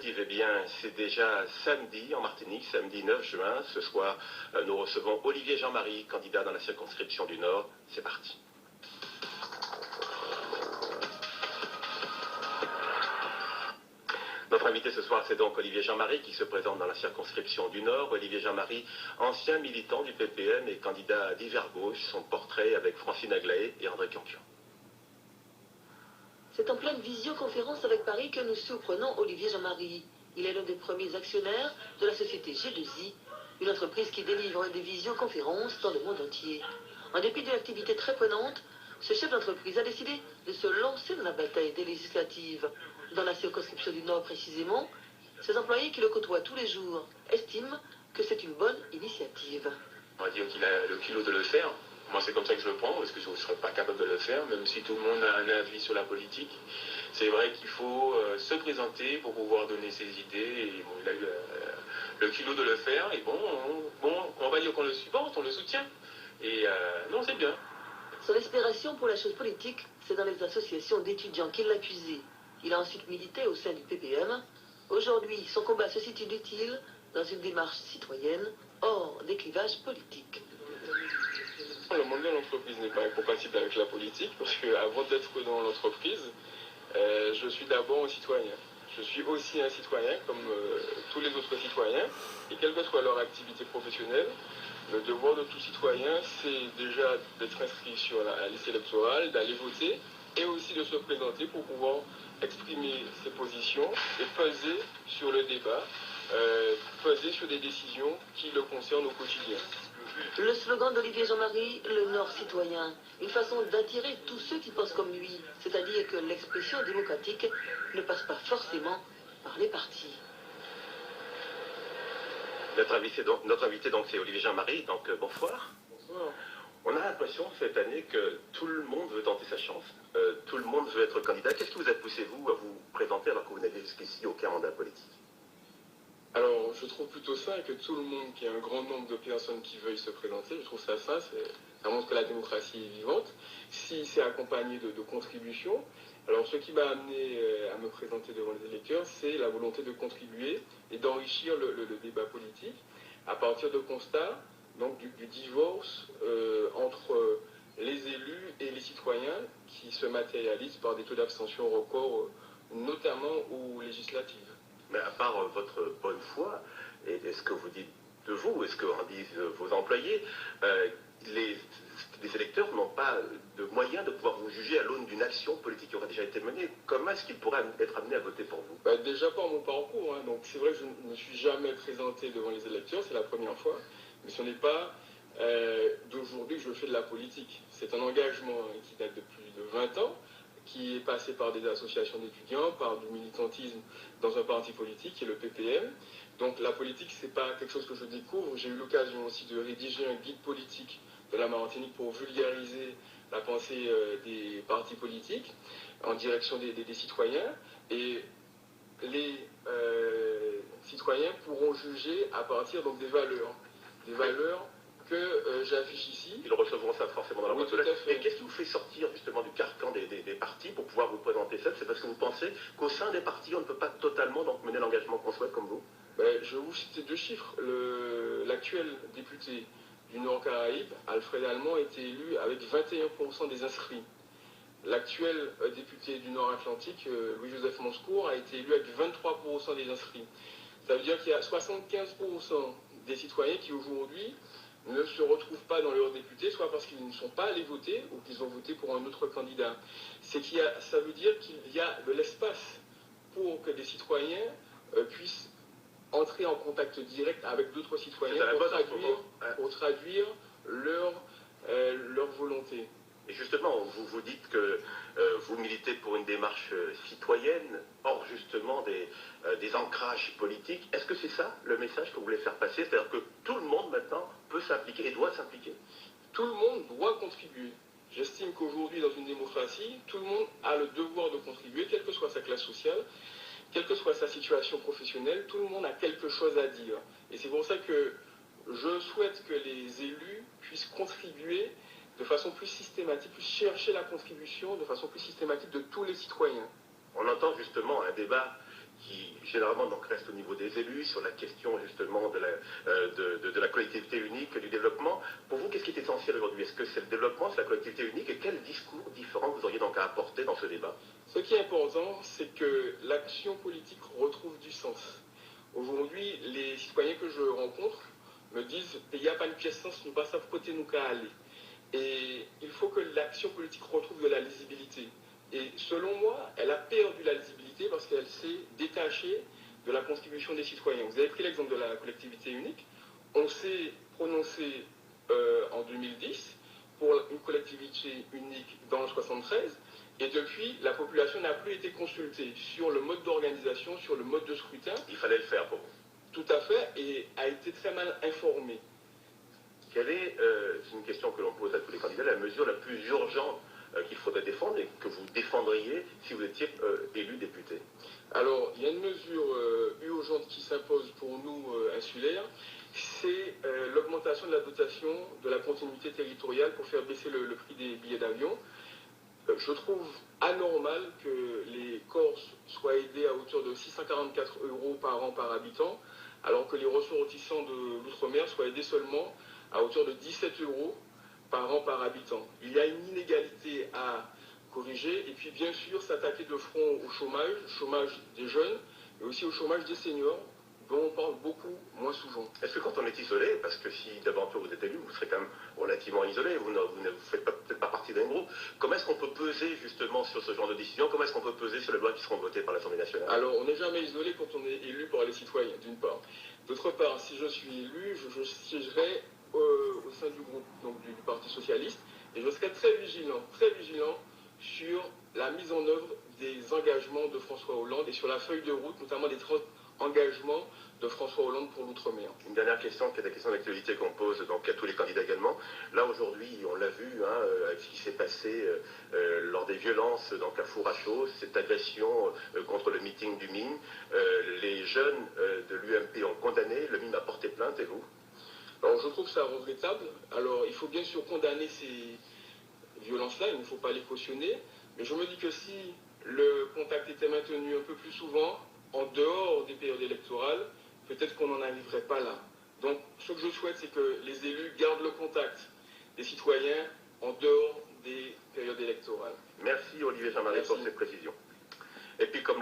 législatives, eh bien, c'est déjà samedi en Martinique, samedi 9 juin. Ce soir, nous recevons Olivier Jean-Marie, candidat dans la circonscription du Nord. C'est parti. Notre invité ce soir, c'est donc Olivier Jean-Marie qui se présente dans la circonscription du Nord. Olivier Jean-Marie, ancien militant du PPM et candidat à divers gauches. Son portrait avec Francine Aglaé et André Campion. C'est en pleine visioconférence avec Paris que nous surprenons Olivier Jean-Marie. Il est l'un des premiers actionnaires de la société G2I, une entreprise qui délivre des visioconférences dans le monde entier. En dépit d'une activité très prenante, ce chef d'entreprise a décidé de se lancer dans la bataille des législatives. Dans la circonscription du Nord précisément, ses employés qui le côtoient tous les jours estiment que c'est une bonne initiative. On va dire qu'il a le culot de le faire. Moi, c'est comme ça que je le prends, parce que je ne serais pas capable de le faire, même si tout le monde a un avis sur la politique. C'est vrai qu'il faut se présenter pour pouvoir donner ses idées. Et bon, il a eu le culot de le faire. Et bon, on va dire qu'on le supporte, on le soutient. Et non, c'est bien. Son inspiration pour la chose politique, c'est dans les associations d'étudiants qui l'a puisé. Il a ensuite milité au sein du PPM. Aujourd'hui, son combat se situe, dit-il, dans une démarche citoyenne, hors des clivages politiques. Le monde de l'entreprise n'est pas incompatible avec la politique, parce qu'avant d'être dans l'entreprise, je suis d'abord un citoyen. Je suis aussi un citoyen comme tous les autres citoyens, et quelle que soit leur activité professionnelle, le devoir de tout citoyen, c'est déjà d'être inscrit sur la liste électorale, d'aller voter, et aussi de se présenter pour pouvoir exprimer ses positions et peser sur le débat, peser sur des décisions qui le concernent au quotidien. Le slogan d'Olivier Jean-Marie, le Nord citoyen, une façon d'attirer tous ceux qui pensent comme lui, c'est-à-dire que l'expression démocratique ne passe pas forcément par les partis. Notre invité donc c'est Olivier Jean-Marie, donc bonsoir. Bonsoir. On a l'impression cette année que tout le monde veut tenter sa chance, tout le monde veut être candidat. Qu'est-ce qui vous a poussé, vous, à vous présenter alors que vous n'avez jusqu'ici aucun mandat politique? Alors, je trouve plutôt ça, que tout le monde, qu'il y ait un grand nombre de personnes qui veuillent se présenter, je trouve ça montre que la démocratie est vivante. Si c'est accompagné de contributions, alors ce qui m'a amené à me présenter devant les électeurs, c'est la volonté de contribuer et d'enrichir le débat politique à partir de constats donc du divorce entre les élus et les citoyens qui se matérialisent par des taux d'abstention records, notamment aux législatives. Mais à part votre bonne foi, et ce que vous dites de vous, et ce que en disent vos employés, les électeurs n'ont pas de moyens de pouvoir vous juger à l'aune d'une action politique qui aurait déjà été menée. Comment est-ce qu'ils pourraient être amenés à voter pour vous? Déjà par mon parcours, hein. Donc c'est vrai que je ne me suis jamais présenté devant les électeurs, c'est la première fois, mais ce n'est pas d'aujourd'hui que je fais de la politique. C'est un engagement qui date de plus de 20 ans, qui est passé par des associations d'étudiants, par du militantisme dans un parti politique, qui est le PPM. Donc la politique, ce n'est pas quelque chose que je découvre. J'ai eu l'occasion aussi de rédiger un guide politique de la Martinique pour vulgariser la pensée des partis politiques en direction des citoyens. Et les citoyens pourront juger à partir donc, des valeurs que j'affiche ici. Ils recevront ça forcément dans la boîte aux lettres. Et qu'est-ce qui vous fait sortir justement du carcan des partis pour pouvoir vous présenter seul? C'est parce que vous pensez qu'au sein des partis, on ne peut pas totalement donc, mener l'engagement qu'on souhaite comme vous? Je vais vous citer deux chiffres. L'actuel député du Nord-Caraïbe, Alfred Allemand, a été élu avec 21% des inscrits. L'actuel député du Nord-Atlantique, Louis-Joseph Monscourt, a été élu avec 23% des inscrits. Ça veut dire qu'il y a 75% des citoyens qui aujourd'hui ne se retrouvent pas dans leurs députés, soit parce qu'ils ne sont pas allés voter ou qu'ils ont voté pour un autre candidat. Ça veut dire qu'il y a de l'espace pour que des citoyens puissent entrer en contact direct avec d'autres citoyens pour traduire leur volonté. Et justement, vous dites que vous militez pour une démarche citoyenne, hors justement des ancrages politiques. Est-ce que c'est ça le message que vous voulez faire passer? C'est-à-dire que tout le monde maintenant peut s'impliquer et doit s'impliquer? Tout le monde doit contribuer. J'estime qu'aujourd'hui, dans une démocratie, tout le monde a le devoir de contribuer, quelle que soit sa classe sociale, quelle que soit sa situation professionnelle, tout le monde a quelque chose à dire. Et c'est pour ça que je souhaite que les élus puissent contribuer de façon plus systématique, plus chercher la contribution de façon plus systématique de tous les citoyens. On entend justement un débat qui généralement donc reste au niveau des élus, sur la question justement de la collectivité unique, du développement. Pour vous, qu'est-ce qui est essentiel aujourd'hui? Est-ce que c'est le développement, c'est la collectivité unique? Et quel discours différent vous auriez donc à apporter dans ce débat? Ce qui est important, c'est que l'action politique retrouve du sens. Aujourd'hui, les citoyens que je rencontre me disent « il n'y a pas de pièce sens, nous pas savons côté nous qu'à aller ». Et il faut que l'action politique retrouve de la lisibilité. Et selon moi, elle a perdu la lisibilité parce qu'elle s'est détachée de la contribution des citoyens. Vous avez pris l'exemple de la collectivité unique. On s'est prononcé en 2010 pour une collectivité unique dans le 73. Et depuis, la population n'a plus été consultée sur le mode d'organisation, sur le mode de scrutin. Il fallait le faire pour vous. Tout à fait, et a été très mal informée. Quelle est, c'est une question que l'on pose à tous les candidats, la mesure la plus urgente qu'il faudrait défendre et que vous défendriez si vous étiez élu député? Alors, il y a une mesure urgente qui s'impose pour nous, insulaires, c'est l'augmentation de la dotation de la continuité territoriale pour faire baisser le prix des billets d'avion. Je trouve anormal que les Corses soient aidés à hauteur de 644 € par an par habitant, alors que les ressortissants de l'outre-mer soient aidés seulement à hauteur de 17 € par an par habitant. Il y a une inégalité à corriger et puis bien sûr s'attaquer de front au chômage des jeunes, mais aussi au chômage des seniors, dont on parle beaucoup moins souvent. Est-ce que quand on est isolé, parce que si d'aventure vous êtes élu, vous serez quand même relativement isolé, vous ne faites peut-être pas partie d'un groupe, comment est-ce qu'on peut peser justement sur ce genre de décision? Comment est-ce qu'on peut peser sur les lois qui seront votées par l'Assemblée nationale? Alors, on n'est jamais isolé quand on est élu par les citoyens, d'une part. D'autre part, si je suis élu, je siégerai au sein du groupe donc, du Parti socialiste, et je serai très vigilant sur la mise en œuvre des engagements de François Hollande et sur la feuille de route, notamment des 30 engagements de François Hollande pour l'outre-mer. Une dernière question, qui est la question d'actualité qu'on pose donc, à tous les candidats également. Là aujourd'hui, on l'a vu, avec ce qui s'est passé lors des violences donc, à Four-à-Chaux, cette agression contre le meeting du MIN. Les jeunes de l'UMP ont condamné, le MIN a porté plainte, et vous? Alors je trouve ça regrettable. Alors il faut bien sûr condamner ces violences-là, il ne faut pas les cautionner, mais je me dis que si le contact était maintenu un peu plus souvent, en dehors des périodes électorales, peut-être qu'on n'en arriverait pas là. Donc ce que je souhaite, c'est que les élus gardent le contact des citoyens en dehors des périodes électorales. Merci Olivier Jean-Marie pour ces précisions. Et puis comme